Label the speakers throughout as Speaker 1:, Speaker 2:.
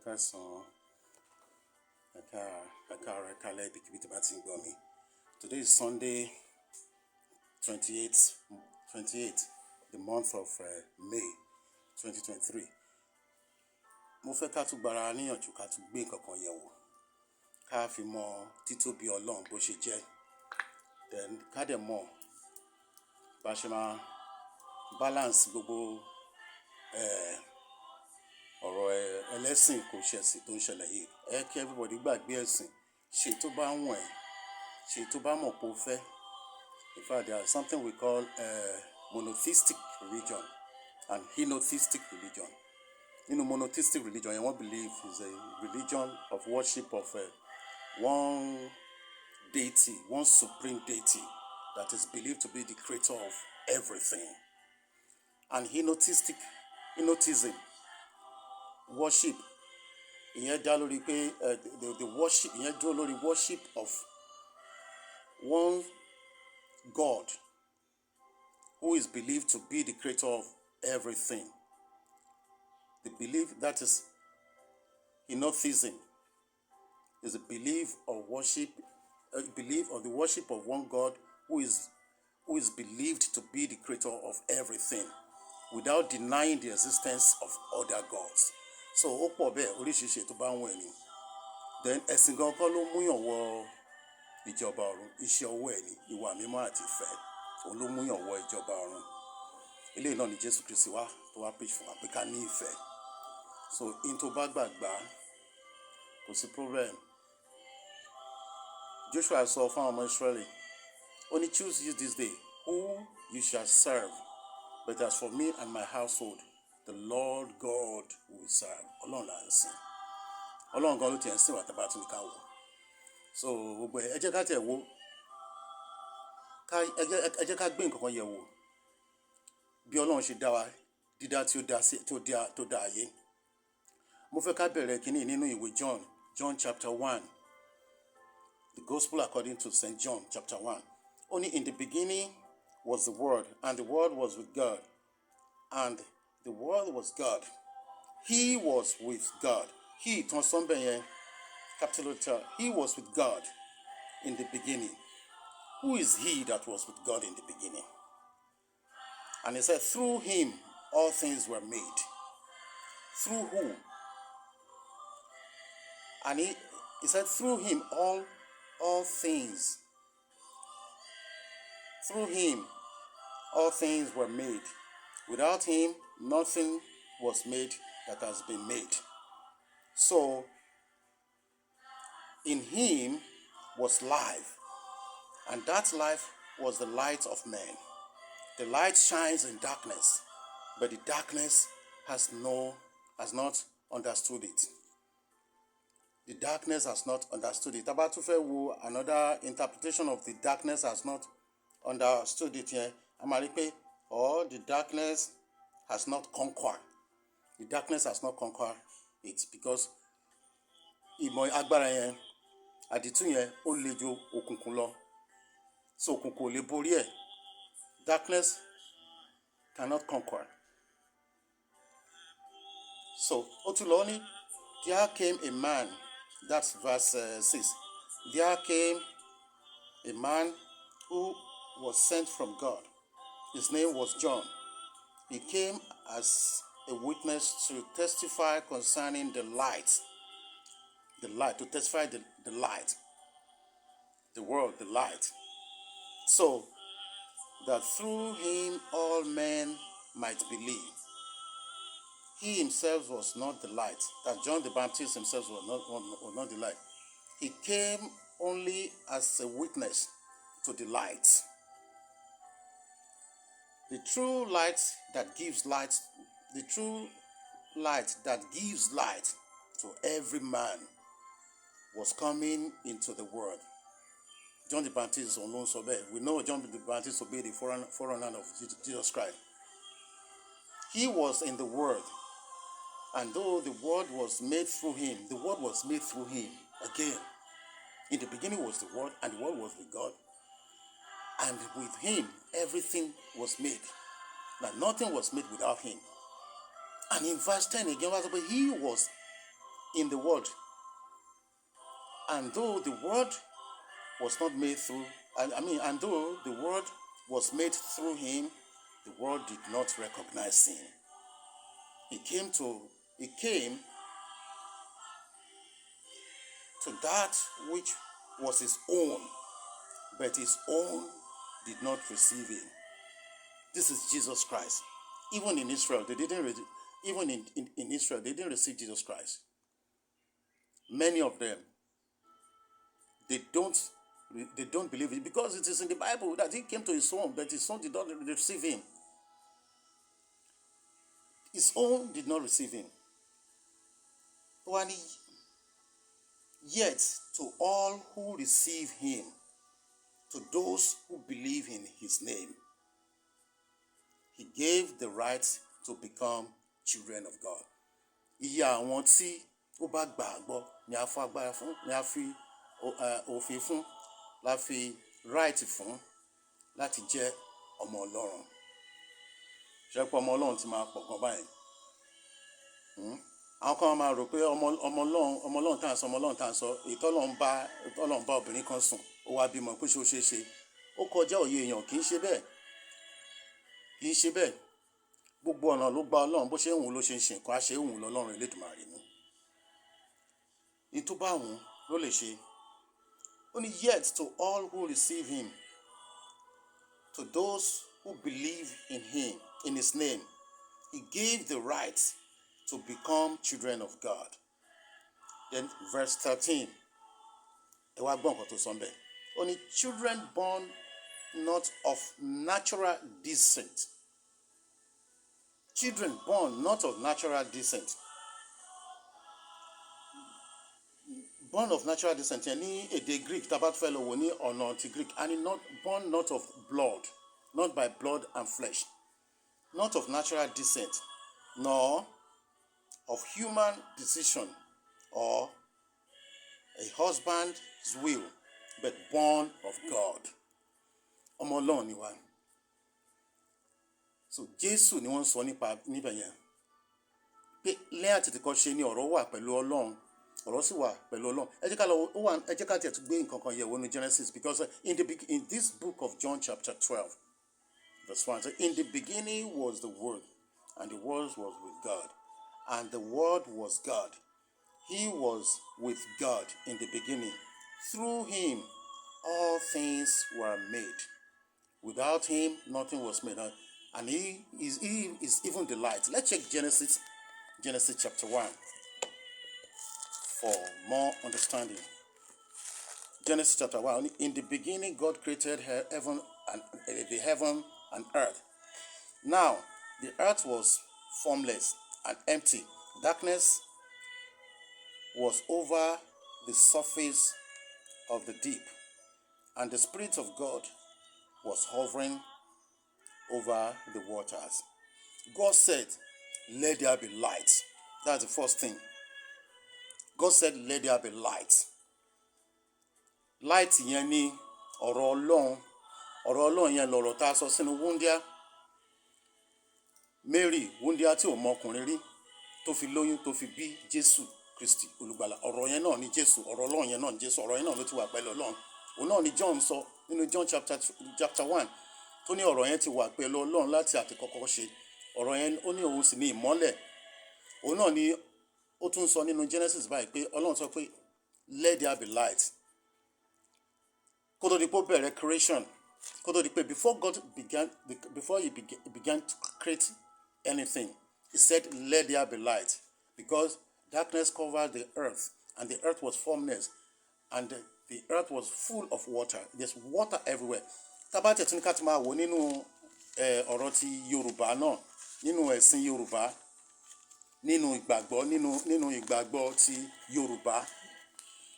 Speaker 1: Káàsán, ẹ káalẹ́ ibikíbi tí bá ti ń gbọ́ mi. Today is Sunday 28th, the month of May 2023. Mo fẹ́ ká tún gbára níyànjú ká tún gbé nǹkan kan yẹ̀wò. Ká fi mọ títóbi Ọlọ́run bó ṣe jẹ́. Then ká dẹ̀ mọ̀ bá ṣe máa balance gbogbo ọ̀rọ̀ ẹlẹ́sìn kò ṣẹ̀sìn tó ń ṣẹlẹ̀ yìí. Kí everybody gbàgbé ẹ̀sìn, ṣe tó bá wọ̀n ẹ́, ṣe tó bá mọ̀ pé ó fẹ́. In fact, there is something we call monotheistic religion and henotheistic religion. Nínú monotheistic religion, wọ́n believe is a religion of worship of one deity, one supreme deity that is believed to be the creator of everything. And henotheism worship ìyẹn dá lórí pé the worship ìyẹn dúró lórí worship of one God who is believed to be the creator of everything. The belief that is henotheism is a belief of the worship of one God who is believed to be the creator of everything without denying the existence of other gods. So ó pọ̀ bẹ́ẹ̀ oríṣiríṣi tó bá ń wọ̀n ni. Then ẹ̀sìn gan kọ́ ló múyàn wọ ìjọba ọ̀run, iṣẹ́ ọwọ́ ẹ̀ ni ìwà mímọ́ àti ìfẹ́ òun ló múyàn wọ ìjọba ọ̀run. Eléyìí náà ni Jésù Kristi wá tó wá preach fún wa pé ká ní ìfẹ́. So in tó bá gbàgbá kò sí problem. Joshua sọ fún àwọn ọmọ Israẹli ó ní choose you this day who you shall serve, but as for me and my household, the Lord God will serve. Ọlọ́run là ń sìn. Ọlọ́run gan ló tiẹ̀ ń sìn wá tábà tún ní ká wò. So gbogbo ẹ jẹ́ ká tẹ̀ wò. Ẹ jẹ́ ká gbé nǹkan kan yẹ̀ wò. Bí Ọlọ́run ṣe dá wa, dídá tí ó dá ayé. Mo fẹ́ ká bẹ̀rẹ̀ kínní nínú ìwé John chapter 1. The Gospel according to St. John chapter 1. Only in the beginning was the Word, and the Word was with God, and the Word was God. He was with God. He, capital letter, he was with God in the beginning. Who is he that was with God in the beginning? And he said, through him all things were made. Through who? And he said, through him all things. Through him all things were made. Without him nothing was made that has been made. So in him was life, and that life was the light of men. The light shines in darkness, but the darkness has not understood it. The darkness has not understood it. Tá bá tún fẹ́ wo another interpretation of the darkness has not understood it here. A máa rí pé the darkness has not conquered. The darkness has not conquered it because ìmọ̀ agbára yẹn àdìtú yẹn ó le ju òkùnkùn lọ. So òkùnkùn ò lè borí ẹ̀. Darkness cannot conquer. So ó tún lọ ní there came a man, that's verse 6. There came a man who was sent from God. His name was John. He came as a witness to testify concerning the light, to testify the light, the world, the light. So that through him all men might believe. He himself was not the light. That John the Baptist himself was not the light. He came only as a witness to the light. The true light that gives light to every man was coming into the world. John the Baptist alone obeyed. We know John the Baptist obeyed the forerunner of Jesus Christ. He was in the world, and though the word was made through him, the word was made through him again. In the beginning was the word, and the word was with God, and with him everything was made. Now nothing was made without him. And in verse 10 again, he was in the world. And though the word was not made through, and though the word was made through him, the world did not recognize him. He came to that which was his own, but his own did not receive him. This is Jesus Christ. Even in Israel, they didn't receive Jesus Christ. Many of them, they don't believe it, because it is in the Bible that he came to his own, but his own did not receive him. His own did not receive him. Yet to all who receive him, to those who believe in his name, he gave the right to become children of God. Iye àwọn tí ó bá gbàgbọ́ ni a fún agbára fún, ni a fi òfin fún, la fi right fún láti jẹ́ ọmọ Ọlọ́run. Ṣé pé ọmọ Ọlọ́run ti máa pọ̀ gan báyìí? Àwọn kan máa rò pé ọmọ Ọlọ́run tá à ń sọ, ọmọ Ọlọ́run tá à ń sọ, ìtọ́lọ́run bá obìnrin kan sùn, ó wá bímọ pé ṣé ó ṣeé ṣe. Ó kọjá òye èèyàn, kì í ṣe bẹ́ẹ̀. Gbogbo ọ̀nà ló gba Ọlọ́run, bó ṣe ń wù ló ṣe ń ṣe nǹkan, á ṣe ń wù lọ́lọ́run Elédùmarè ni. Ní tó bá wù ló lè ṣe. Ó ní yet to all who receive him, to those who believe in him, in his name, he gave the right to become children of God. Then verse 13. Ẹ wá gbọ́ nǹkan tó sọ ńbẹ̀. Ó ní children born not of natural descent. Children born not of natural descent. Born of natural descent yẹn ní èdè Greek, tá a bá fẹ́ lọ wò ní ọ̀nà ti Greek, and born not of blood, not by blood and flesh, not of natural descent, nor of human decision or a husband's will, but born of God. Ọmọ Ọlọ́run ni wá. So Jésù ni wọ́n sọ níbẹ̀ yẹn. Pé lẹ́yìn àtètèkọ́ ṣe ni ọ̀rọ̀ wà pẹ̀lú Ọlọ́run, ọ̀rọ̀ sì wà pẹ̀lú Ọlọ́run. Ẹ jẹ́ ká tiẹ̀ tún gbé nǹkan kan yẹ̀wò ní Genesis, because in this book of John chapter 12, verse 1, so in the beginning was the Word, and the Word was with God, and the Word was God. He was with God in the beginning. Through him all things were made. Without him nothing was made. And he is even the light. Let's check Genesis chapter 1 for more understanding. Genesis chapter 1. In the beginning God created the heaven and earth. Now the earth was formless and empty. Darkness was over the surface of the deep, and the Spirit of God was hovering over the waters. God said, let there be light. That's the first thing. God said, let there be light. Light yẹn ni ọ̀rọ̀ Ọlọ́run yẹn lọ̀rọ̀ tá a sọ sínú wúndíá Mary, wúndíá tí ò mọ ọkùnrin rí, tó fi lóyún, tó fi bí Jésù Kristi olùgbàlà. Ọ̀rọ̀ yẹn náà ni Jésù, ọ̀rọ̀ Ọlọ́run yẹn náà ni Jésù, ọ̀rọ̀ yẹn náà ló ti wà pẹ̀lú Ọlọ́run. Òun náà ni John sọ nínú John chapter 1, tó ní ọ̀rọ̀ yẹn ti wà pẹ̀lú Ọlọ́run láti àtètèkọ́kọ́ ṣe. Ọ̀rọ̀ yẹn ó ní òun sì ní ìmọ́lẹ̀. Òun náà ni ó tún sọ nínú Genesis báyìí pé Ọlọ́run sọ pé let there be light. Kó tó di pé ó bẹ̀rẹ̀ creation, kó tó di pé before he began to create anything, he said let there be light, because darkness covered the earth, and the earth was formless, and the earth was full of water. There's water everywhere. Tábàtẹ̀ tún ní ká ti máa wò nínú ọ̀rọ̀ ti Yorùbá náà, nínú ẹ̀sìn Yorùbá, nínú ìgbàgbọ́ ti Yorùbá.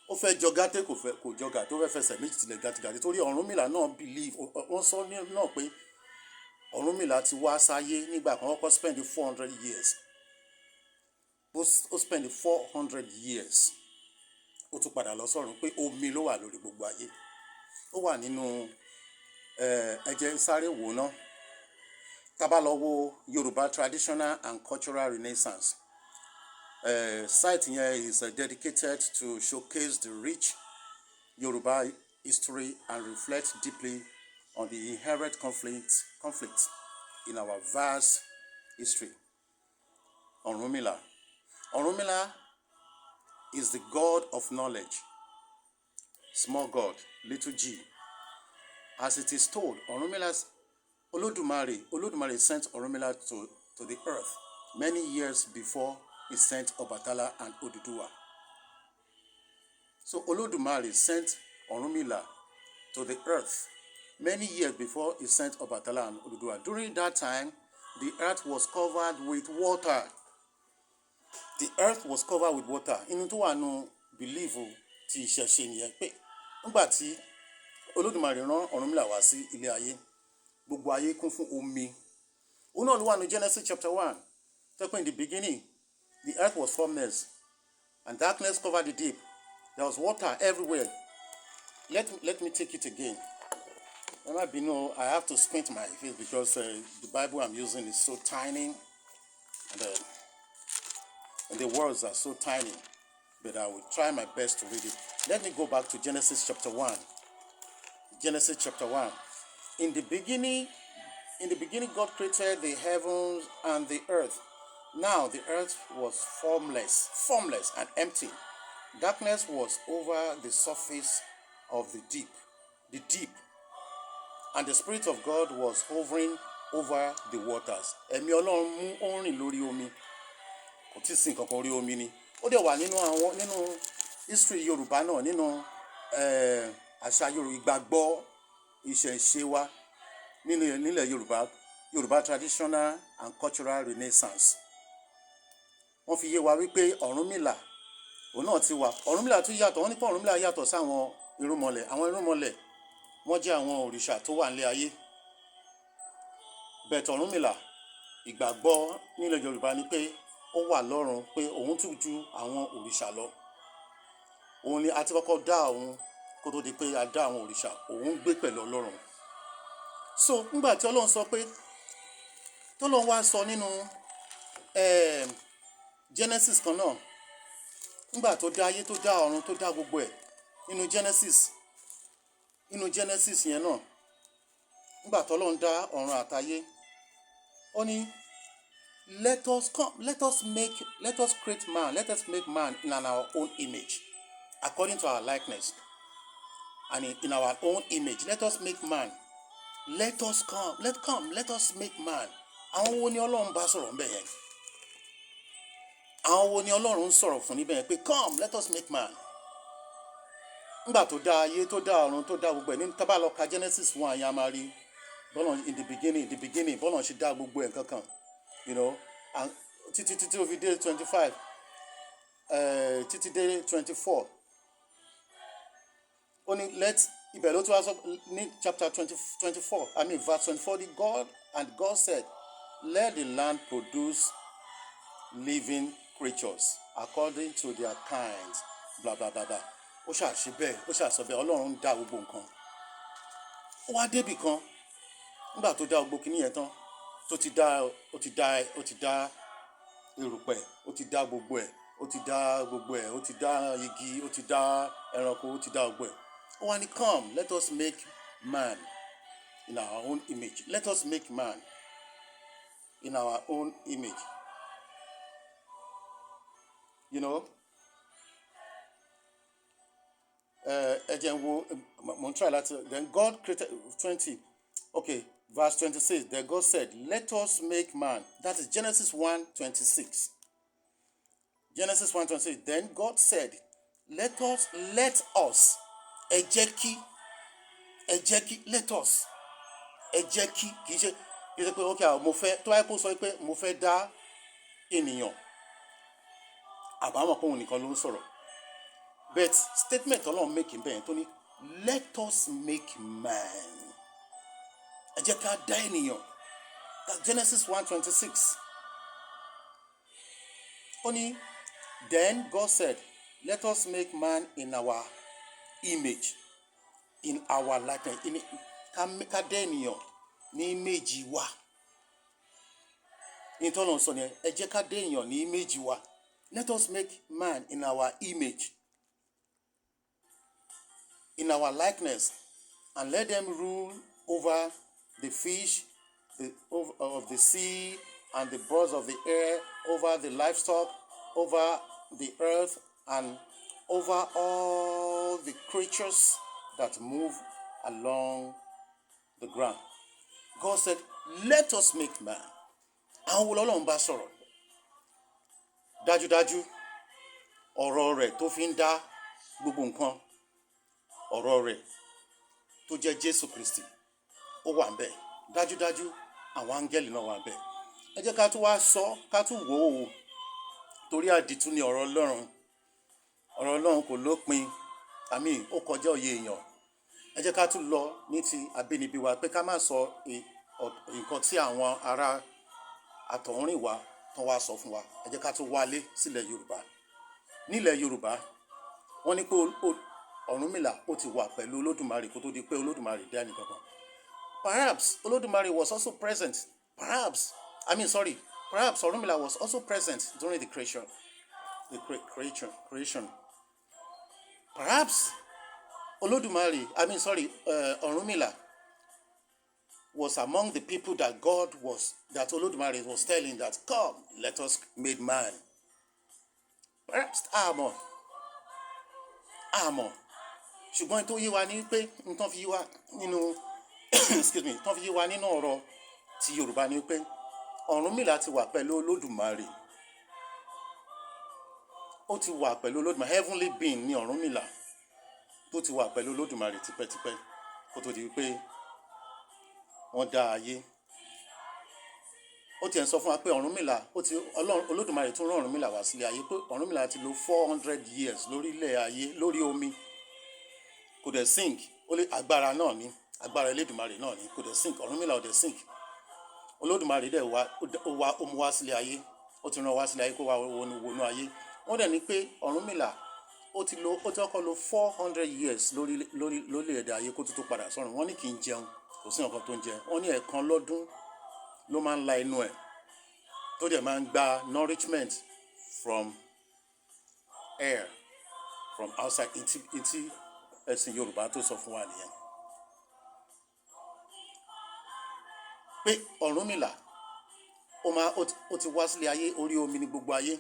Speaker 1: Ó fẹ́ jọ gàté kò jọ gàté, ó fẹ́ fẹsẹ̀ méjì tilẹ̀ gàtìgàtì, torí Ọ̀rúnmìlà náà believe, wọ́n sọ náà pé Ọ̀rúnmìlà ti wá sáyé nígbà kan, ó kọ́ spend 400 years. Ó spend 400 years. Ó tún padà lọ sọ́run pé omi ló wà lórí gbogbo ayé. Ó wà nínú ẹ̀jẹ̀ sáré wò náà. Tá bá lọ wo Yorùbá traditional and cultural renaissance. Site here is dedicated to showcase the rich Yoruba history and reflect deeply on the inherent conflicts in our vast history. Ọ̀rúnmìlà. Ọ̀rúnmìlà is the god of knowledge, small god, little g. As it is told, Olódùmarè sent Ọ̀rúnmìlà to the earth many years before he sent Ọbàtálá and Odùduwà. So Olódùmarè sent Ọ̀rúnmìlà to the earth many years before he sent Ọbàtálá and Odùduwà. During that time, the earth was covered with water. The earth was covered with water. Inú tó wà nù bìlíìfù ti ìṣẹ̀ṣe nìyẹn pé nígbà tí Olódùmarè rán Ọ̀rúnmìlà wá sí ilé ayé, gbogbo ayé kún fún omi. Òun náà ló wà ní Genesis chapter 1. So in the beginning, the earth was formless and darkness covered the deep. There was water everywhere. Let me take it again. I have to squint my face because the Bible I'm using is so tiny and the words are so tiny, but I will try my best to read it. Let me go back to Genesis chapter 1. Genesis chapter 1. In the beginning, God created the heavens and the earth. Now the earth was formless and empty. Darkness was over the surface of the deep, and the Spirit of God was hovering over the waters. Ẹ̀mí Ọlọ́run mú ó rìn lórí omi. Kò tí ì sí nǹkan kan orí omi ni. Ó dẹ̀ wà nínú history Yorùbá náà, nínú àṣà ìgbàgbọ́ ìṣẹ̀ṣe wa nílẹ̀ Yorùbá traditional and cultural renaissance. Wọ́n fi yé wa wípé Ọ̀rúnmìlà òun náà ti wà. Ọ̀rúnmìlà tún yàtọ̀. Wọ́n ní pé Ọ̀rúnmìlà yàtọ̀ sáwọn irúnmọlẹ̀. Àwọn irúnmọlẹ̀ wọ́n jẹ́ àwọn òrìṣà tó wà nílé ayé. Bẹ̀ẹ̀ Ọ̀rúnmìlà ìgbàgbọ́ nílẹ̀ Yorùbá ni pé ó wà lọ́run, pé òun tún ju àwọn òrìṣà lọ. Òun ni a ti kọ́kọ́ dá òun kó tó di pé a dá àwọn òrìṣà. Òun gbé pẹ̀lú Ọlọ́run. So nígbà tí Ọlọ́run sọ pé tọ́lọ́run wá sọ nínú Genesis kan náà, nígbà tó dá ayé tó dá ọ̀run tó dá gbogbo ẹ̀ nínú Genesis yẹn náà, nígbà tó Ọlọ́run dá ọ̀run àtayé, ó ní let us create man, let us make man in our own image, according to our likeness, and in our own image. Let us make man. Let us make man. Àwọn wo ni Ọlọ́run bá sọ̀rọ̀ ńbẹ̀ yẹn? Àwọn wo ni Ọlọ́run sọ̀rọ̀ fún níbẹ̀ yẹn pé come, let us make man? Nígbà tó dá ayé tó dá ọ̀run tó dá gbogbo ẹ̀, ní tá bá lọ ka Genesis 1 yẹn a máa rí bọ́lọ̀ in the beginning bọ́lọ̀ ṣe dá gbogbo ẹ̀ kankan, and títí ó fi dé 25 títí dé 24. Ó ní ibẹ̀ ló tún wá sọ ní chapter 24, verse 24, God said, let the land produce living creatures according to their kinds, blah blah blah blah. Ó ṣàṣe bẹ́ẹ̀, ó ṣàṣọ bẹ́ẹ̀. Ọlọ́run dá gbogbo nǹkan. Ó wá débì kan nígbà tó dá gbogbo kìíní yẹn tán, ó ti dá erùpẹ̀, ó ti dá gbogbo ẹ̀, ó ti dá igi, ó ti dá ẹranko, ó ti dá gbogbo ẹ̀. Ó wá ní come, let us make man in our own image. Let us make man in our own image. Then God created 20. Okay, verse 26. Then God said, let us make man. That is Genesis 1:26. Genesis 1:26. Then God said, let us. Ejeki. Let us. Ejeki. Kì í ṣe pé okay, mo fẹ́ tó wáyé kó sọ pé mo fẹ́ dá ènìyàn. Àbámọ̀ pé òun nìkan ló ń sọ̀rọ̀. But statement Ọlọ́run make bẹ́ẹ̀ tó ní let us make man. Ẹ jẹ́ ká dá ènìyàn. That's Genesis 1:26. Ó ní then God said, let us make man in our image, in our likeness. Ká dá ènìyàn ní image wa. Ní tọ́lọ́run sọ ni ẹ jẹ́ ká dá ènìyàn ní image wa. Let us make man in our image, in our likeness, and let them rule over the fish of the sea and the birds of the air, over the livestock, over the earth, and over all the creatures that move along the ground. God said, let us make man. Àwọn wo l'Ọlọ́run bá sọ̀rọ̀? Dájúdájú, ọ̀rọ̀ rẹ̀ tó fi ń dá gbogbo nǹkan, ọ̀rọ̀ rẹ̀ tó jẹ́ Jésù Kristi, ó wà ńbẹ̀. Dájúdájú, àwọn áńgẹ́lì náà wà ńbẹ̀. Ẹ jẹ́ ká tún wá sọ, ká tún wò ó, torí àdìtú ni ọ̀rọ̀ Ọlọ́run. Ọ̀rọ̀ Ọlọ́run kò lópin, ó kọjá òye èèyàn. Ẹ jẹ́ ká tún lọ ní ti abínibí wa pé ká má sọ nǹkan tí àwọn ará àtọ̀húnrìnwá tán wá sọ fún wa. Ẹ jẹ́ ká tún wálé sílẹ̀ Yorùbá. Nílẹ̀ Yorùbá, wọ́n ní pé Ọ̀rúnmìlà ó ti wà pẹ̀lú Olódùmarè kó tó di pé Olódùmarè dá ẹnìkankan. Perhaps Olódùmarè was also present. Perhaps Ọ̀rúnmìlà was also present during the creation. Perhaps Ọ̀rúnmìlà was among the people that Olódùmarè was telling that, come, let us make man. Perhaps àmọ́. Ṣùgbọ́n tó yé wa ní pé nǹkan fi yé wa nínú tán fi yé wa nínú ọ̀rọ̀ ti Yorùbá ni pé Ọ̀rúnmìlà ti wà pẹ̀lú Olódùmarè. Ó ti wà pẹ̀lú Olódùmarè. Heavenly being ni Ọ̀rúnmìlà tó ti wà pẹ̀lú Olódùmarè tipẹ́tipẹ́ kó tó di pé wọ́n dá ayé. Ó tiẹ̀ ń sọ fún wa pé Ọ̀rúnmìlà Olódùmarè tún rán Ọ̀rúnmìlà wá sílé ayé pé Ọ̀rúnmìlà ti lò 400 years lórí ilẹ̀ ayé, lórí omi. Kò dẹ̀ sink. Agbára náà ni, agbára Elédùmarè náà ni, kò dẹ̀ sink. Ọ̀rúnmìlà ò dẹ̀ sink. Olódùmarè dẹ̀ ó mú wá sílé ayé. Ó ti rán wá sílé ayé kó wá wọnú ayé. Wọ́n dẹ̀ ní pé Ọ̀rúnmìlà ó ti kọ́kọ́ lò 400 years lórí èdè ayé kó tó padà sọ́run. Wọ́n ní kì í jẹun, kò sí nǹkan tó ń jẹ. Wọ́n ní ẹ̀ẹ̀kan lọ́dún ló máa ń la inú ẹ̀ tó dẹ̀ máa ń gba nourishment from air, from outside. Ìtí ẹ̀sìn Yorùbá tó sọ fún wa nìyẹn. Pé Ọ̀rúnmìlà ó ti wá sílé ayé, orí omi ní gbogbo ayé.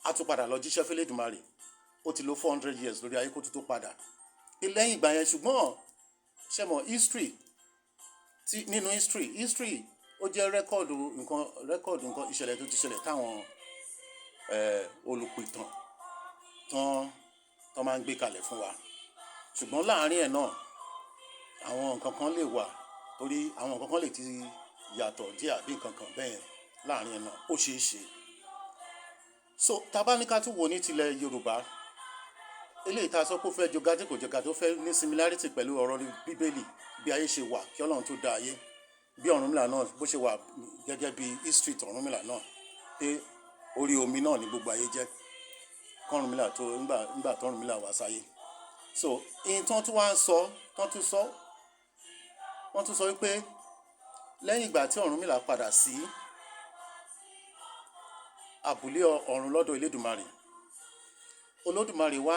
Speaker 1: A tún padà lọ jíṣẹ́ f'Elédùmarè. Ó ti lò 400 years lórí ayé kó tó padà. Lẹ́yìn ìgbà yẹn, ṣùgbọ́n ṣe mọ̀ nínú history ó jẹ́ rẹ́kọ̀dù nǹkan ìṣẹ̀lẹ̀ tó ti ṣẹlẹ̀ táwọn olùpìtàn tán máa ń gbé kalẹ̀ fún wa. Ṣùgbọ́n láàárín ẹ̀ náà àwọn nǹkan kan lè wà, torí àwọn nǹkan kan lè ti yàtọ̀ díẹ̀ àbí nǹkan kan bẹ́ẹ̀ láàárín ẹ̀ náà ó ṣeé ṣe. So tá bá ní ká tún wò ní tilẹ̀ Yorùbá, eléyìí tá a sọ pé ó fẹ́ jọgá tí kò jọgá, tó fẹ́ ní similarity pẹ̀lú ọ̀rọ̀ Bíbélì, bí ayé ṣe wà kí Ọlọ́run tó dá ayé, bí Ọ̀rúnmìlà náà bó ṣe wà gẹ́gẹ́ bí history Ọ̀rúnmìlà náà, pé orí omi náà ní gbogbo ayé jẹ́ k'Ọ̀rúnmìlà tó nígbà t'Ọ̀rúnmìlà wá sáyé. So ìyẹn tán tún wá ń sọ, wọ́n tún sọ wípé lẹ́yìn ìgbà tí Ọ̀rúnmìlà padà sí àbúlé ọ̀run lọ́dọ̀ Elédùmarè, Olódùmarè wá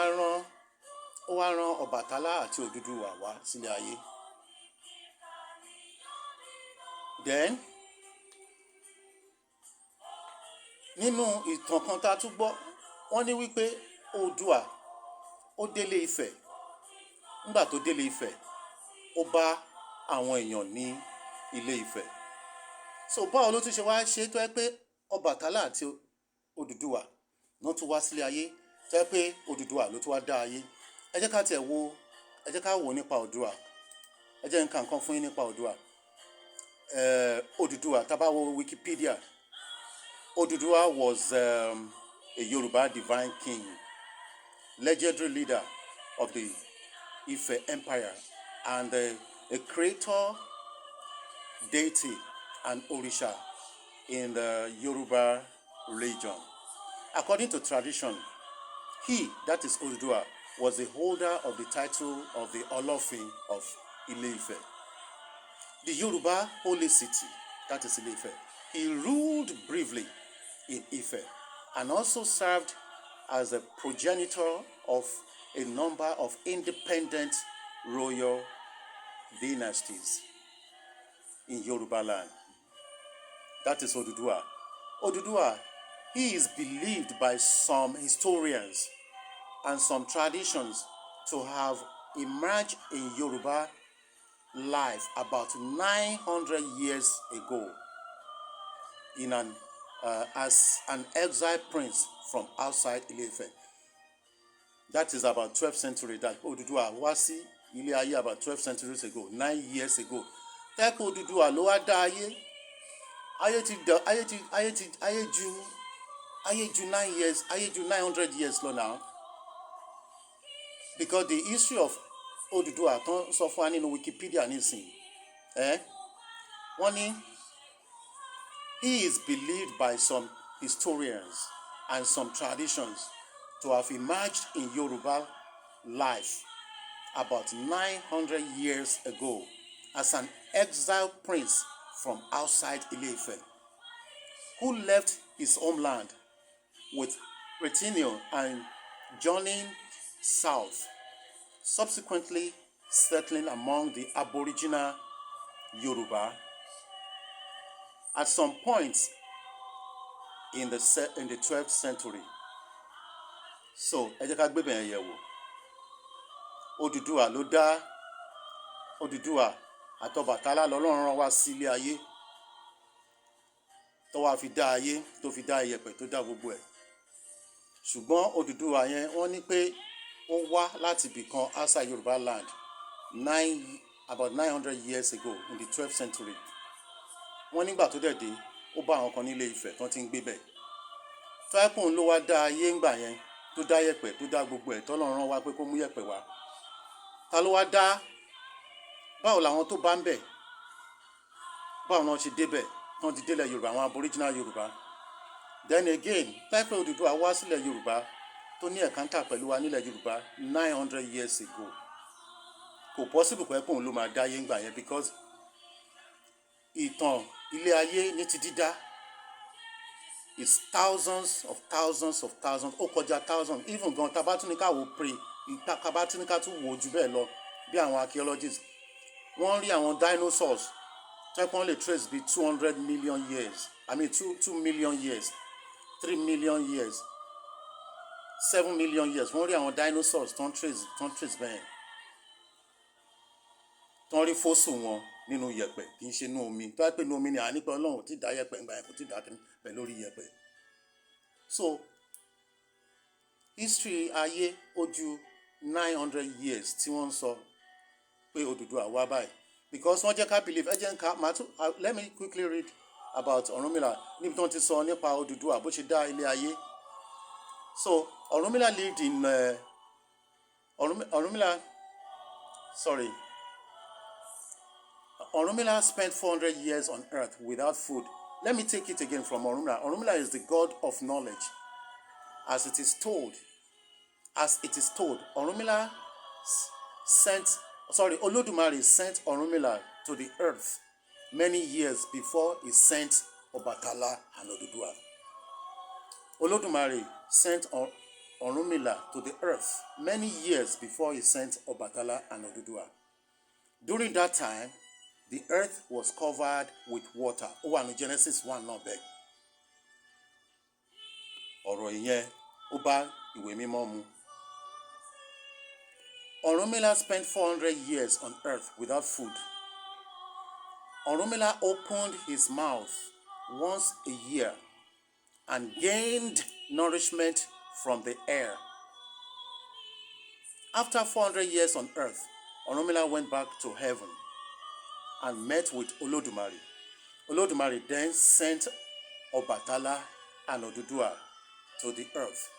Speaker 1: rán Ọbàtálá àti Odùduwà wá sílé ayé. Then nínú ìtàn kan tá a tún gbọ́, wọ́n ní wípé Oòduà ó délé Ifẹ̀. Nígbà tó délé Ifẹ̀, ó bá àwọn èèyàn ní ilé Ifẹ̀. So báwo ló tún ṣe wá ṣe tó yẹ pé Ọbàtálá àti Odùduwà náà tún wá sílé ayé, tó yẹ pé Odùduwà ló tún wá dá ayé. Ẹ jẹ́ ká wò nípa Oòduà. Ẹ jẹ́ nǹkan fún yín nípa Oòduà. Odùduwà, tá bá wo Wikipedia, Odùduwà was a Yoruba divine king, legendary leader of the Ife Empire, and a creator deity and Orisha in the Yoruba religion. According to tradition, he, that is Oduduwa, was the holder of the title of the Olofin of Ile-Ife, the Yoruba holy city, that is Ile-Ife. He ruled briefly in Ife and also served as a progenitor of a number of independent royal dynasties in Yoruba land. That is Oduduwa. Oduduwa, he is believed by some historians and some traditions to have emerged in Yoruba life about 900 years ago as an exiled prince from outside Ile-Ife. That is about 12th century that Oduduwa wá sí ilé ayé about 12 centuries ago, 9 years ago. Tẹ́kọ̀ Oduduwa ló wá dá ayé. Ayé ju 9 years, ayé ju 900 years lọ now. Because the history of Oduduwa tó ń sọ fún wa nínú Wikipedia nísìnyí, wọ́n ní he is believed by some historians and some traditions to have emerged in Yoruba life about 900 years ago as an exiled prince from outside Ile-Ife, who left his homeland with retinue and journeying south, subsequently settling among the Aboriginal Yoruba. At some point in the 12th century. So, ẹ jẹ́ ká gbé bẹ̀rẹ̀ yẹ̀ wò. Oduduwa ló dá Oduduwa àtọbàtálá lọ́lọ́run rán wá sí ilé ayé tó wá fi dá ayé tó fi dá iyẹ̀pẹ̀ tó dá gbogbo ẹ̀. Ṣùgbọ́n Oduduwa yẹn wọ́n ní pé ó wá láti ibì kan outside Yoruba land about 900 years ago in the 12th century. Wọ́n nígbà tó dẹ̀ dé ó bá àwọn kan nílé Ifẹ̀ tó ti ń gbé bẹ̀. Tọ́ẹ́pùn ló wá dá ayé ńgbà yẹn tó dá yẹ̀pẹ̀ tó dá gbogbo ẹ̀ tọ́lọ́run rán wá pé kó mú yẹ̀pẹ̀ wá. Ta ló wá dá? Báwo làwọn tó bá ń bẹ̀? Báwo náà ṣe débẹ̀ tán ti délẹ̀ Yorùbá, àwọn Aboriginal Yorùbá? Then again, tọ́ẹ́pùn Oduduwa wá sílẹ̀ Yorùbá tó ní ẹ̀kántà pẹ̀lú wa nílẹ̀ Yorùbá 900 years ago. Kò possible pé òun ló máa dá ayé ńgbà yẹn because ìtàn ilé ayé ní ti dídá is thousands of ó kọjá thousands, even gan tabatúnika wò tabatúnika tún wò jù bẹ́ẹ̀ lọ bí àwọn archaeologists wọ́n rí àwọn dinosaurs tẹ́pọ́n lè trace bí 200 million years, I mean 2 million years, 3 million years, 7 million years. Wọ́n rí àwọn dinosaurs tó ń trace bẹ́ẹ̀ tó ń rí fossil wọn nínú yẹ̀pẹ̀ kì í ṣe inú omi. Tó yẹ pé inú omi ni ànípẹ́ Ọlọ́run ti dá yẹ̀pẹ̀ ńgbà yẹn kò ti dá pẹ̀ lórí yẹ̀pẹ̀. So history ayé ó ju 900 years tí wọ́n ń sọ pé Oduduwa wá báyìí because wọ́n jẹ́ ká believe let me quickly read about Ọ̀rúnmìlà níbi tí wọ́n ti sọ nípa Oduduwa bó ṣe dá ilé ayé. So Ọ̀rúnmìlà lived in Ọ̀rúnmìlà spent 400 years on earth without food. Let me take it again from Ọ̀rúnmìlà. Ọ̀rúnmìlà is the god of knowledge. As it is told, Olódùmarè sent Ọ̀rúnmìlà to the earth many years before he sent Ọbàtálá and Oduduwa. Olódùmarè sent Ọ̀rúnmìlà to the earth many years before he sent Ọbàtálá and Oduduwa. During that time, the earth was covered with water. Ó wà ní Genesis 1 náà bẹ́ẹ̀. Ọ̀rọ̀ ìyẹn ó bá ìwé mímọ́ mu. Ọ̀rúnmìlà spent 400 years on earth without food. Ọ̀rúnmìlà opened his mouth once a year and gained nourishment from the air. After 400 years on earth, Ọ̀rúnmìlà went back to heaven and met with Olódùmarè. Olódùmarè then sent Ọbàtálá and Oduduwa to the earth.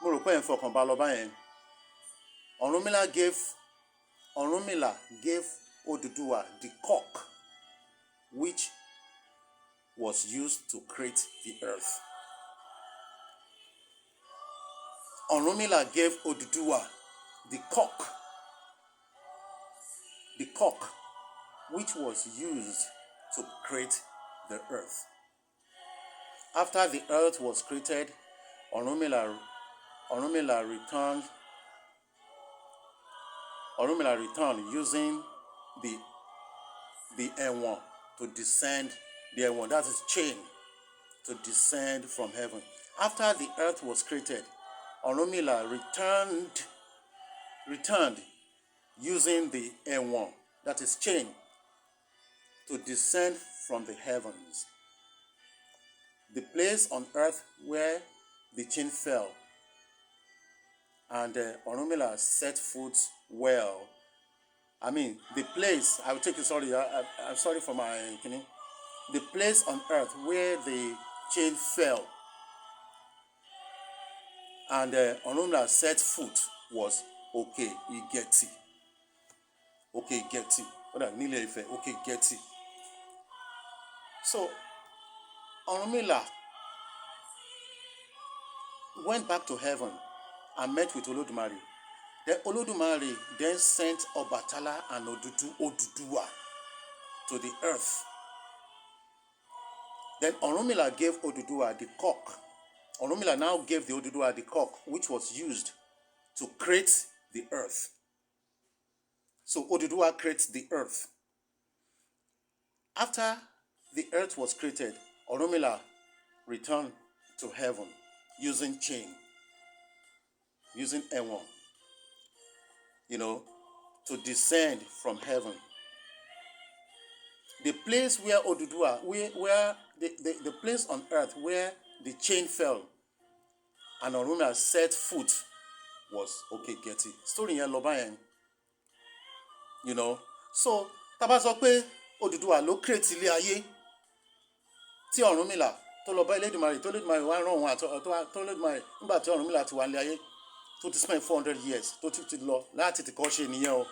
Speaker 1: Mo rò pé ẹ̀ ń fọkàn bá lọ báyẹn. Ọ̀rúnmìlà gave Oduduwa the cock which was used to create the earth. Ọ̀rúnmìlà gave Oduduwa the cock which was used to create the earth. After the earth was created, Ọ̀rúnmìlà returned using the ẹ̀wọ̀n to descend, the ẹ̀wọ̀n, that is chain, to descend from heaven. After the earth was created, Ọ̀rúnmìlà returned using the ẹ̀wọ̀n, that is chain, to descend from the heavens. The place on earth where the chain fell, and Ọ̀rúnmìlà set foot well. I mean, the place, I will take it, sorry, I'm sorry for my, the place on earth where the chain fell, and Ọ̀rúnmìlà set foot was Òkè Ìgẹ̀tì. Òkè Ìgẹ̀tì. What that nílẹ̀ Ifẹ̀, Òkè Ìgẹ̀tì. So, Ọ̀rúnmìlà went back to heaven and met with Olódùmarè. Then Olódùmarè then sent Ọbàtálá and Odùduwà to the earth. Then Ọ̀rúnmìlà gave Odùduwà the cock. Ọ̀rúnmìlà now gave the Odùduwà the cock, which was used to create the earth. So Odùduwà creates the earth. After the earth was created, Ọ̀rúnmìlà returned to heaven using chain, using ẹ̀wọ̀n, to descend from heaven. The place where Odùduwà, where the place on earth where the chain fell and Ọ̀rúnmìlà set foot was Òkè Ìgẹ̀tì. Story yẹn lọ báyẹn. So tá bá sọ pé Odùduwà ló create ilé ayé, tí Ọ̀rúnmìlà tó lọ bá Elédùmarè, tó Elédùmarè wá rán òun tó Elédùmarè nígbà tí Ọ̀rúnmìlà ti wà ní ayé tó ti spend 400 years tó ti lọ láti ti kọ́ ṣe nìyẹn o.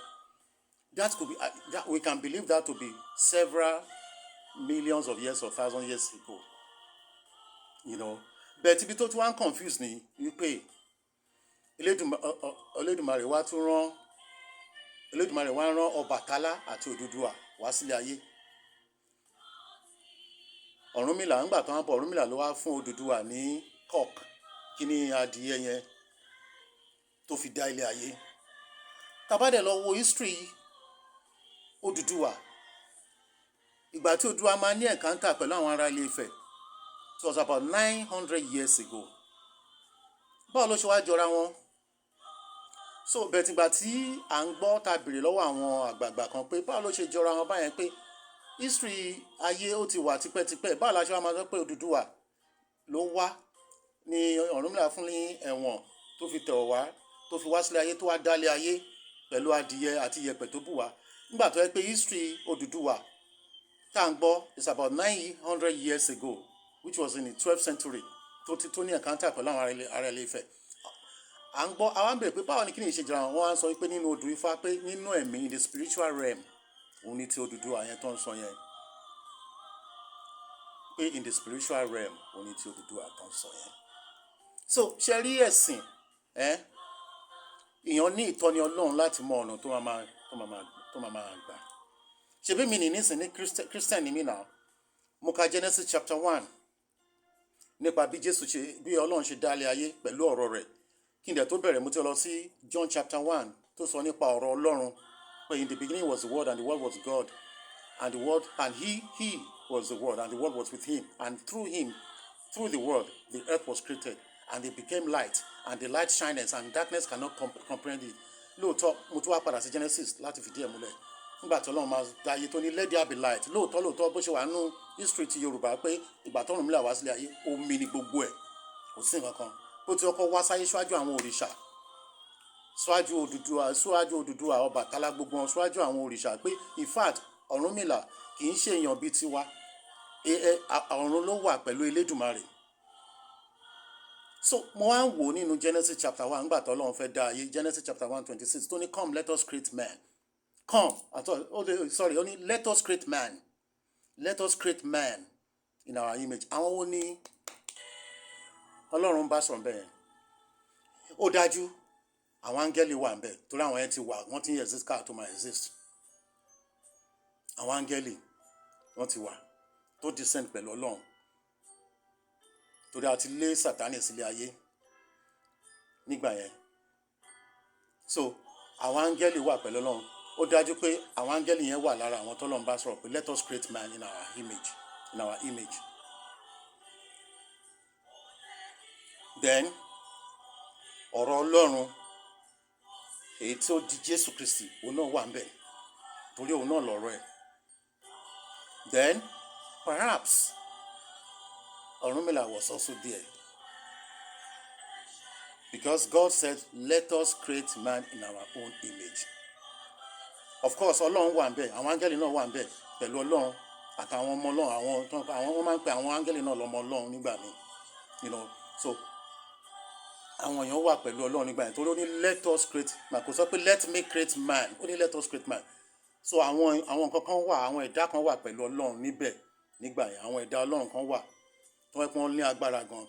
Speaker 1: That could be, we can believe that to be several millions of years or thousand years ago. But ibi tó tún wá ń confuse ni wípé Elédùmarè wá rán Ọbàtálá àti Odùduwà wá sílé ayé. Ọ̀rúnmìlà ńgbà tó ń bọ̀, Ọ̀rúnmìlà ló wá fún Odùduwà ní cock, kíní adìyẹ yẹn tó fi dá ilé ayé. Tá bá dẹ̀ lọ wo history Odùduwà, ìgbà tí Odùduwà máa ní encounter pẹ̀lú àwọn ará Ilé Ifẹ̀, it was about 900 years ago. Báwo ló ṣe wá jọra wọn? So bẹ̀ẹ̀ tìgbà tí à ń gbọ́ ta bèrè lọ́wọ́ àwọn àgbààgbà kan pé báwo ló ṣe jọra wọn báyẹn, pé history ayé ó ti wà tipẹ́tipẹ́, báwo la ṣe wá máa sọ pé Odùduwà ló wá ní Ọ̀rúnmìlà fún ní ẹ̀wọ̀n tó fi tẹ̀ wá, tó fi wá sílé ayé, tó wá dálé ayé pẹ̀lú adìyẹ àti iyẹ̀pẹ̀ tó bù wá, nígbà tó yẹ pé history Odùduwà tá à ń gbọ́ is about 900 years ago, which was in the 12th century, tó ní encounter pẹ̀lú àwọn ará Ilé Ifẹ̀. À ń gbọ́, àwọn bèrè pé báwo ni kí ni ìṣe jọra wọn. Wọ́n á sọ pé nínú odù Ifá, pé nínú ẹ̀mí, in the spiritual realm, òun ni ti Odùduwà yẹn tó ń sọ yẹn. Pé in the spiritual realm, òun ni ti Odùduwà tó ń sọ yẹn. So ṣe rí ẹ̀sìn, èèyàn ní ìtọ́ni Ọlọ́run láti mọ ọ̀nà tó máa gbà. Ṣebí mi nísìn ní Christian ni mí náà. Mo ka Genesis chapter 1 nípa bí Ọlọ́run ṣe dá ilé ayé pẹ̀lú ọ̀rọ̀ rẹ̀. Kí n dẹ̀ tó bẹ̀rẹ̀, mo ti lọ sí John chapter 1 tó sọ nípa ọ̀rọ̀ Ọlọ́run, pé in the beginning was the Word, and the Word was God, and the Word, and he was the Word, and the Word was with him, and through the Word, the earth was created, and it became light, and the light shines, and darkness cannot comprehend it. Lóòótọ́, mo tún wá padà sí Genesis láti fìdí ẹ̀ múlẹ̀. Nígbà tí Ọlọ́run máa dá ayé tó ní let there be light, lóòótọ́ bó ṣe wà nínú history ti Yorùbá, pé ìgbà tí Ọ̀rúnmìlà wá sílé ayé, omi ni gbogbo ẹ̀, kò sí nǹkan kan. Bó ti kọ́kọ́ wá sáyé ṣáájú àwọn òrìṣà, ṣáájú Odùduwà, Ọbàtálá, gbogbo wọn ṣáájú àwọn òrìṣà, pé in fact Ọ̀rúnmìlà kì í ṣe èèyàn bíi tiwa. Ọ̀run ló wà pẹ̀lú Elédùmarè. So mo wá ń wò nínú Genesis chapter 1, nígbà tí Ọlọ́run fẹ́ dá ayé, Genesis chapter 1:26, tó ní come let us create man. Come, only let us create man. Let us create man in our image. Àwọn wo ni Ọlọ́run bá sọ̀rọ̀ bẹ́ẹ̀? Ó dájú àwọn áńgẹ́lì wà ńbẹ̀, torí àwọn yẹn ti wà, wọ́n ti ń exist káà tó máa exist. Àwọn áńgẹ́lì wọ́n ti wà tó descend pẹ̀lú Ọlọ́run torí a ti lé Sátánì sílé ayé nígbà yẹn. So àwọn áńgẹ́lì wà pẹ̀lú Ọlọ́run. Ó dájú pé àwọn áńgẹ́lì yẹn wà lára àwọn tọ́lọ́run bá sọ̀rọ̀ pé let us create man in our image, in our image. Then ọ̀rọ̀ Ọlọ́run èyí tí ó di Jésù Kristi òun náà wà ń bẹ̀ torí òun náà lọ̀rọ̀ ẹ̀. Then perhaps Ọ̀rúnmìlà was also there because God said let us create man in our own image. Of course Ọlọ́run wà ń bẹ̀, àwọn áńgẹ́lì náà wà ń bẹ̀ pẹ̀lú Ọlọ́run àtàwọn ọmọ Ọlọ́run, àwọn wọ́n máa ń pe àwọn áńgẹ́lì náà lọ́mọ Ọlọ́run nígbà míì, so àwọn èèyàn wà pẹ̀lú Ọlọ́run nígbà yẹn torí ó ní let us create man, kò sọ pé let me create man, ó ní let us create man. So àwọn nǹkan kan wà, àwọn ẹ̀dá kan wà pẹ̀lú Ọlọ́run níbẹ̀ nígbà yẹn, àwọn ẹ̀dá Ọlọ́run kan wà tó wẹ́ pé wọ́n ní agbára gan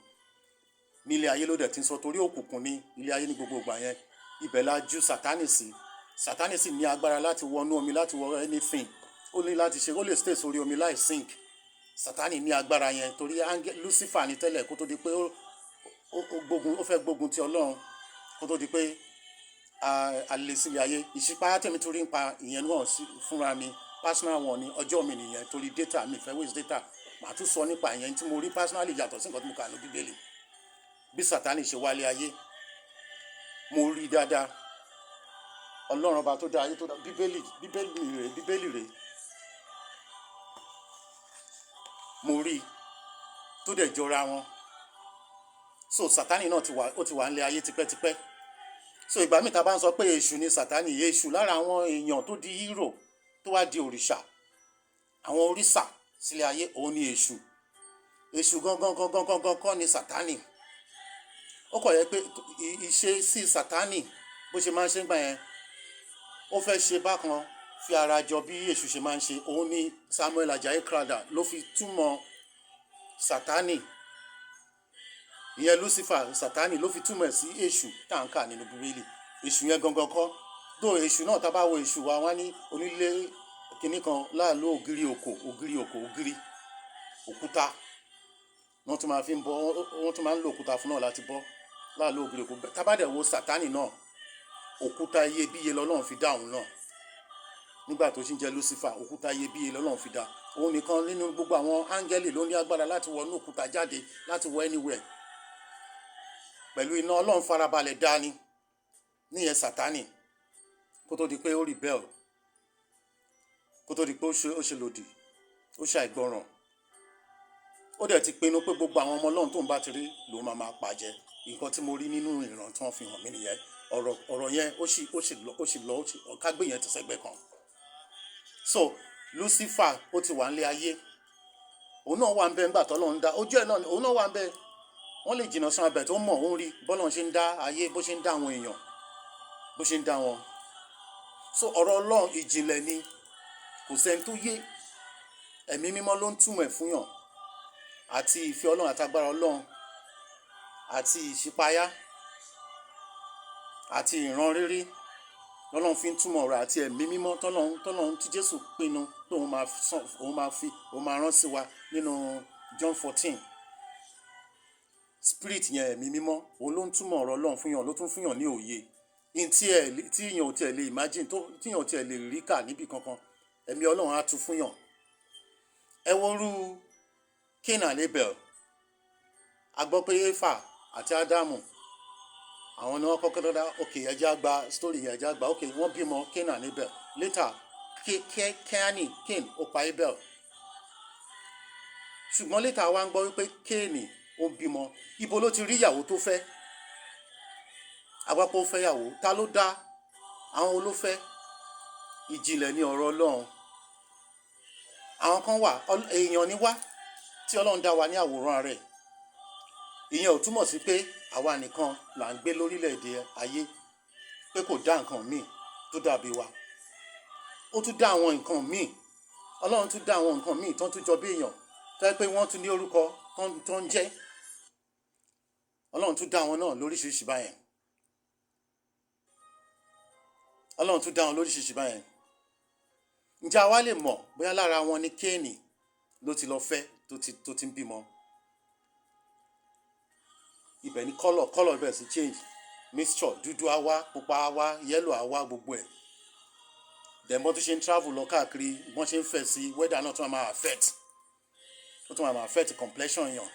Speaker 1: nílé ayé ló dẹ̀ ti ń sọ torí òkùnkùn ní ilé ayé ní gbogbo ìgbà yẹn, ibẹ̀ la jù Sátánì sí. Sátánì sì ní agbára láti wọnú omi, láti wọ anything, ó ní láti ṣe, ó lè stay sórí omi láì sink. Sátánì ní agbára yẹn torí Lucifer ní tẹ́lẹ̀ kó tó di pé ó fẹ́ gbógun ti Ọlọ́run, kó tó di pé a lè sílé ayé. Ìṣípayá tèmi torí ń pa ìyẹn náà fúnra mi, personal wọn ni ọjọ́ mi nìyẹn torí data mi fẹ́ waste data, màá tún sọ nípa ìyẹn tí mo rí personally yàtọ̀ sí nǹkan tí mo kà ní Bíbélì. Bí Sátánì ṣe wálé ayé mo rí dáadáa. Ọlọ́run ọba tó dá ayé tó dá Bíbélì rèé mo rí tó dẹ̀ jọra wọn. So Sátánì náà ó ti wà nílé ayé tipẹ́tipẹ́. So ìgbà míì ta bá ń sọ pé èṣù ni Sátánì, èṣù lára àwọn èèyàn tó di hero tó wá di òrìṣà, àwọn òrìṣà sílé ayé, òun ni èṣù. Èṣù gangan kọ́ ni Sátánì. Ó kọ̀ yẹ pé ìṣe sí Sátánì bó ṣe máa ń ṣe gbà yẹn, ó fẹ́ ṣe bákan fi ara jọ bí èṣù ṣe máa ń ṣe. Òun ni Samuel Ajayi Crowther ló fi túmọ̀ Sátánì, ìyẹn Lucifer, Sátánì ló fi túmọ̀ sí èṣù tá à ń kà nínú Bíbélì. Èṣù yẹn gangan kọ́. Dó èṣù náà tá bá wo èṣù wa wá ní onílé kìnnì kan láàlú ògiri òkúta wọ́n tún máa fi ń bọ́, wọ́n tún máa ń lo òkúta fún náà láti bọ́ láàlú ògiri òkú. Tá bá dẹ̀ wo Sátánì náà, òkúta iyebíye lọ́lọ́run fi dá òun náà nígbà tó ṣì ń jẹ́ Lucifer. Òkúta iyebíye lọ́lọ́run fi dá òun nìkan nínú gbogbo àwọn áńgẹ́lì ló ní agbára láti wọnú òkúta jáde, láti wọ anywhere pẹ̀lú iná. Ọlọ́run farabalẹ̀ dání níyẹn Sátánì kó tó di pé ó rebel, kó tó di pé ó ṣe lòdì, ó ṣàìgbọràn. Ó dẹ̀ ti pinnu pé gbogbo àwọn ọmọ Ọlọ́run tó ń bá ti rí ló máa pàjẹ́. Nǹkan tí mo rí nínú ìran tí wọ́n fi hàn mí nìyẹn. Ọ̀rọ̀ yẹn ó sì lọ kágbé yẹn ti sẹ́gbẹ́ kan. So Lucifer ó ti wà nílé ayé, òun náà wà ń bẹ nígbà t'Ọlọ́run dá, ojú ẹ̀ náà òun náà wà ń bẹ. Wọ́n lè jìnnà sán abẹ tó mọ̀, òun rí bọ́lọ́run ṣe ń dá ayé, bó ṣe ń dá àwọn èèyàn, bó ṣe ń dá wọn. So ọ̀rọ̀ Ọlọ́run ìjìnlẹ̀ ni, kò sẹ́ni tó yé. Ẹ̀mí mímọ́ ló ń túmọ̀ ẹ̀ fún yàn, àti ìfẹ́ Ọlọ́run àtagbára Ọlọ́run àti ìṣípayá àti ìran rírí lọ́lọ́run fi ń túmọ̀ ọ̀rọ̀, àti ẹ̀mí mímọ́ tọ́lọ́run tí Jésù pinnu pé òun máa rán sí wa nínú John 14. Spirit yẹn, ẹ̀mí mímọ́, òun ló ń túmọ̀ ọ̀rọ̀ Ọlọ́run fún yàn, ló tún fún yàn ní òye tí yàn ò tiẹ̀ lè imagine, tí yàn ò tiẹ̀ lè rí kà níbì kankan. Ẹ̀mí Ọlọ́run á tu fún yàn. Ẹ worú Cain and Abel. A gbọ́ pé Éfà àti Ádámù àwọn ni wọ́n kọ́kọ́ dọ́dá. Okay, ẹja gba story yẹn, ẹja gba. Okay, wọ́n bímọ Cain and Abel. Later Cain ó pa Abel. Ṣùgbọ́n later wá ń gbọ́ wípé Cain ó bímọ. Ibo ló ti rí ìyàwó tó fẹ́? Àgbàpọ̀ fẹ́ ìyàwó, ta ló dá? Àwọn olófẹ́. Ìjìnlẹ̀ ni ọ̀rọ̀ Ọlọ́run. Àwọn kan wà, èèyàn ni wá tí Ọlọ́run dá wa ní àwòrán rẹ̀. Ìyẹn ò túmọ̀ sí pé àwa nìkan là ń gbé lórílẹ̀‐èdè ayé, pé kò dá nǹkan míì tó dàbí wa. Ó tún dá àwọn nǹkan míì, Ọlọ́run tún dá àwọn nǹkan míì tó ń tún jọ bí èèyàn, tó yẹ pé wọ́n tún ní orúkọ tó ń jẹ́. Ọlọ́run tún dá wọn náà lóríṣiríṣi báyẹn. Ọlọ́run tún dá wọn lóríṣiríṣi báyẹn. Ǹjẹ́ àwa lè mọ̀ bóyá lára wọn ni Kéènì ló ti lọ fẹ́ tó ti ń bímọ. Ibẹ̀ ni colour bẹ̀rẹ̀ sí change, mixture dúdú á wá, pupa á wá, yellow á wá, gbogbo ẹ̀. Then bọ́n tún ṣe ń travel lọ káàkiri, bọ́n ṣe ń fẹ̀ sí weather náà tún máa affect, ó tún máa affect complexion yàn.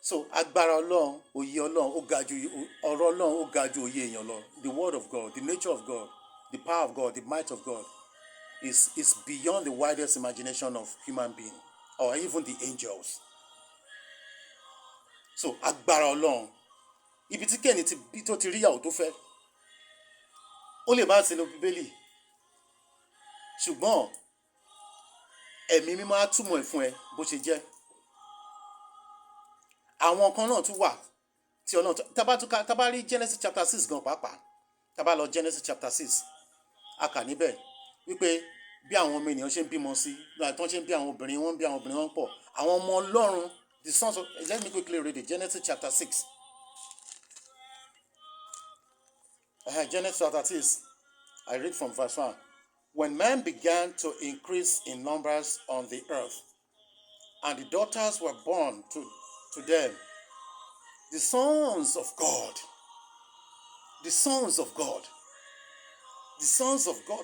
Speaker 1: So agbára Ọlọ́run, òye Ọlọ́run ó ga ju ọ̀rọ̀ Ọlọ́run ó ga ju òye èèyàn lọ. The word of God, the nature of God, the power of God, the might of God is beyond the widest imagination of human being or even the angels. So agbára Ọlọ́run, ibi tí Kéènì tó ti rí ìyàwó tó fẹ́, ó lè má sí nínú Bíbélì, ṣùgbọ́n ẹ̀mí mímọ́ á túmọ̀ ẹ̀ fún ẹ bó ṣe jẹ́. Àwọn kan náà tún wà tí Ọlọ́run tá bá rí Genesis chapter 6 gan pàápàá, tá bá lọ Genesis chapter 6, a kà níbẹ̀ wípé bí àwọn ọmọ ènìyàn ṣe ń bímọ sí, tó ń ṣe ń bí àwọn obìnrin wọn pọ̀, àwọn ọmọ Ọlọ́run, the sons of, let me quickly read it, Genesis chapter 6. Genesis chapter 6, I read from verse 1. When men began to increase in numbers on the earth, and the daughters were born to them, the sons of God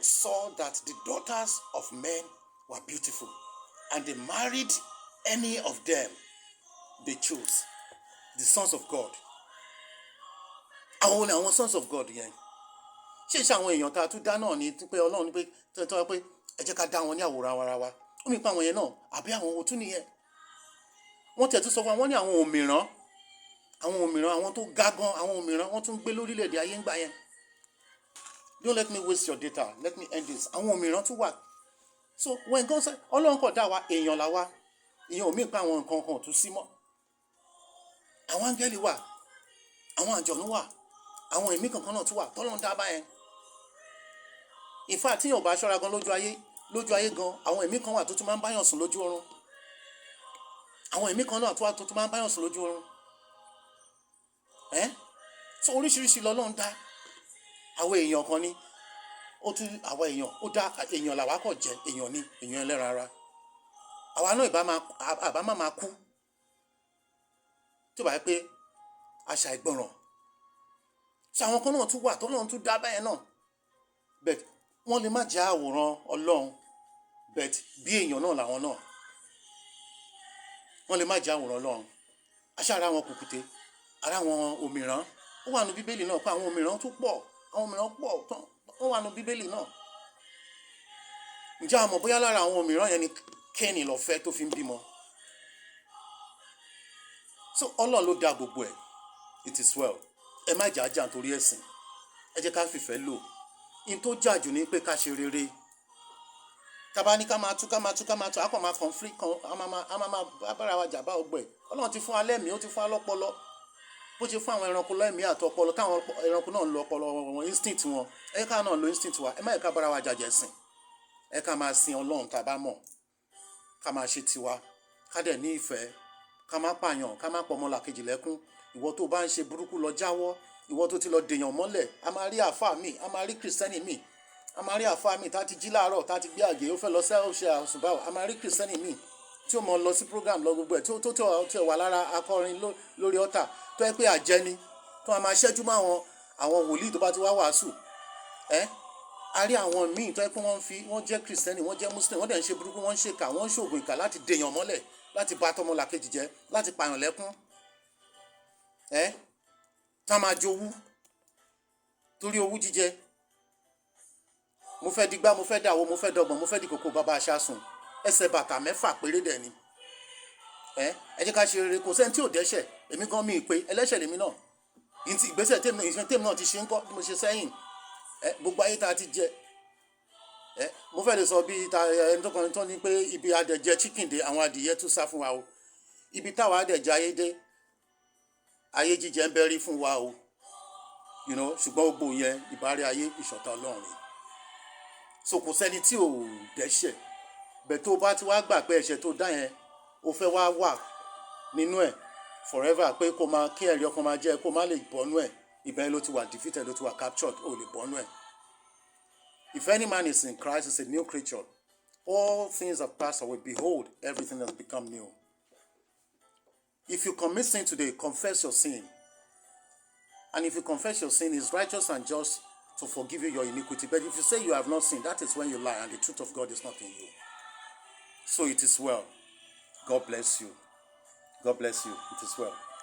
Speaker 1: saw that the daughters of men were beautiful, and they married any of them they chose. The sons of God. Àwọn sons of God yẹn. Ṣé àwọn èèyàn tá a tún dá náà ni pé Ọlọ́run ní pé tọ́ pé ẹ jẹ́ ká dá wọn ní àwòrán ara wa. Ó mi pa àwọn yẹn náà àbí àwọn òtún nìyẹn. Wọ́n tẹ̀ tún sọ fún wọn ní àwọn òmìrán, àwọn tó ga gan, àwọn òmìrán, wọ́n tún gbé lórílẹ̀‐èdè ayé ń gbà yẹn. Don't let me waste your data, let me end this. Àwọn òmìrán tún wà. So when God say Ọlọ́run kò dá wa, èèyàn là wa, ìyẹn ò mí pa àwọn nǹkan kan tún sí mọ́. Àwọn áńgẹ́lì wà, àwọn àjọ̀nú wà, àwọn ẹ̀mí kankan náà tún wà tọ́lọ́run dá báyẹn. In fact, tíyàn bá ṣọ́ra gan lójú ayé gan, àwọn ẹ̀mí kan wà tó tún máa ń báyàn sùn lójú oorun. Àwọn ẹ̀mí kan náà tó tún máa ń báyàn sùn lójú oorun. So oríṣiríṣi lọ́lọ́run dá. Àwọn èèyàn kan ní, àwọn èèyàn, ó dá èèyàn làwa kọ̀ jẹ́, èèyàn ní, èèyàn ẹlẹ́ran ara. Àwa náà àbá máa kú tó bá yẹ pé àṣà ìgbọràn. So àwọn kan náà tún wà tọ́lọ́run tún dá báyẹn náà. But wọ́n lè má jẹ́ àwòrán Ọlọ́run, but bí èèyàn náà làwọn náà. Wọ́n lè má jẹ́ àwòrán Ọlọ́run. Aṣá ara wọn kùkùté, ara wọn òmìrán. Ó wà nínú Bíbélì náà pé àwọn òmìrán tún pọ̀, àwọn òmìrán pọ̀ tán, ó wà nínú Bíbélì náà. Ǹjẹ́ a mọ̀ bóyá lára àwọn òmìrán yẹn ni Kéènì lọ fẹ́ tó fi ń bímọ? So Ọlọ́run ló dá gbogbo ẹ̀. It is well. Ẹ má jà jà nítorí ẹ̀sìn. Ẹ jẹ́ ká fìfẹ́ lò. In tó jà jù ní pé ká ṣe rere. Tàbá ní ká máa tú, a kàn máa conflict kan, a máa bára wa jà bá ọgbẹ́. Ọlọ́run ti fún wa lẹ́mìí, ó ti fún wa lọ́pọlọ. Bó ṣe fún àwọn ẹranko lẹ́mìí àti ọpọlọ, táwọn ẹranko náà ń lo ọpọlọ wọn, instinct wọn. Ẹ ká náà lo instinct wa. Ẹ má yẹ ká bára wa jàjẹ̀ sìn. Ẹ ká máa sin Ọlọ́run tá bá mọ̀. Ká máa ṣe tiwa. Ká dẹ̀ ní ìfẹ́. Ká má pààyàn, ká má pọ̀ ọmọlàkejì lẹ́kún. Ìwọ tó bá ń ṣe burúkú lọ jáwọ́. Ìwọ tó ti lọ dèèyàn mọ́lẹ̀, a máa rí àfáà mi, a máa rí kìrìsìtẹ́nì mi, a máa rí àfáà mi tá ti jí láàárọ̀, tá ti gbé àgé, ó fẹ́ lọ ṣe àṣùbáwò, a máa rí kìrìsìtẹ́nì mi tí ó mọ lọ sí program lọ gbogbo ẹ̀ tó wà lára akọrin lórí ọ̀tà tó yẹ pé àjẹni tó máa ṣẹ́jú mọ́ àwọn wòlíì tó bá ti wá wàásù. A rí àwọn míì tó yẹ pé wọ́n jẹ́ kìrìsìtẹ́nì, wọ́n jẹ́ muslim, wọ́n dẹ̀ ń ṣe burúkú, wọ́n ń ṣèkà, wọ́n ń ṣoògùn ìkà láti dèèyàn mọ́lẹ̀, láti bà tọmọlàkejì jẹ́, láti pààyàn lẹ́kún. Tá máa jowú torí owú jíjẹ. Mo fẹ́ digbá, mo fẹ́ dàwó, mo fẹ́ dọgbọ̀n, mo fẹ́ di kòkó bàbá aṣáṣùn. Ẹsẹ̀ bàtà 6 péré dẹ̀ ni. Ẹ jẹ́ ká ṣe rere, kò sẹ́ni tí ò dẹ́ṣẹ̀. Èmi gan mi pé ẹlẹ́ṣẹ̀ lèmi náà. Ìgbésẹ̀ tèmi náà ti ṣe ń kọ́ bí mo ṣe sẹ́yìn. Gbogbo ayé tá a ti jẹ. Mo fẹ́ lè sọ bí ẹni tó kọrin tó ní pé ibi adẹ̀jẹ chicken dé àwọn adìyẹ tún sá fún wa o. Ibi táwa adẹ̀jẹ ayé dé, ayé jíjẹ ń bẹ́rí fún wa o. Ṣùgbọ́n gbogbo yẹn ìbárí ayé ìṣọ̀tá Ọlọ́run ni. So kò sẹ́ni tí ò dẹ́ṣẹ̀. Bẹ̀ tó bá ti wá gbà pé ẹ̀ṣẹ̀ tó dá yẹn ó fẹ́ wá wà nínú ẹ̀ forever, pé kó máa kí ẹ̀rí ọkàn máa jẹ́ kó má lè bọ́nú ẹ̀, ibẹ̀ ló ti wà defeated, ló ti wà captured, ó lè bọ́nú ẹ̀. If any man is in Christ, is a new creature. All things have passed away. Behold, everything has become new. If you commit sin today, confess your sin. And if you confess your sin, He's righteous and just to forgive you your iniquity. But if you say you have not sinned, that is when you lie and the truth of God is not in you. So it is well. God bless you. God bless you. It is well.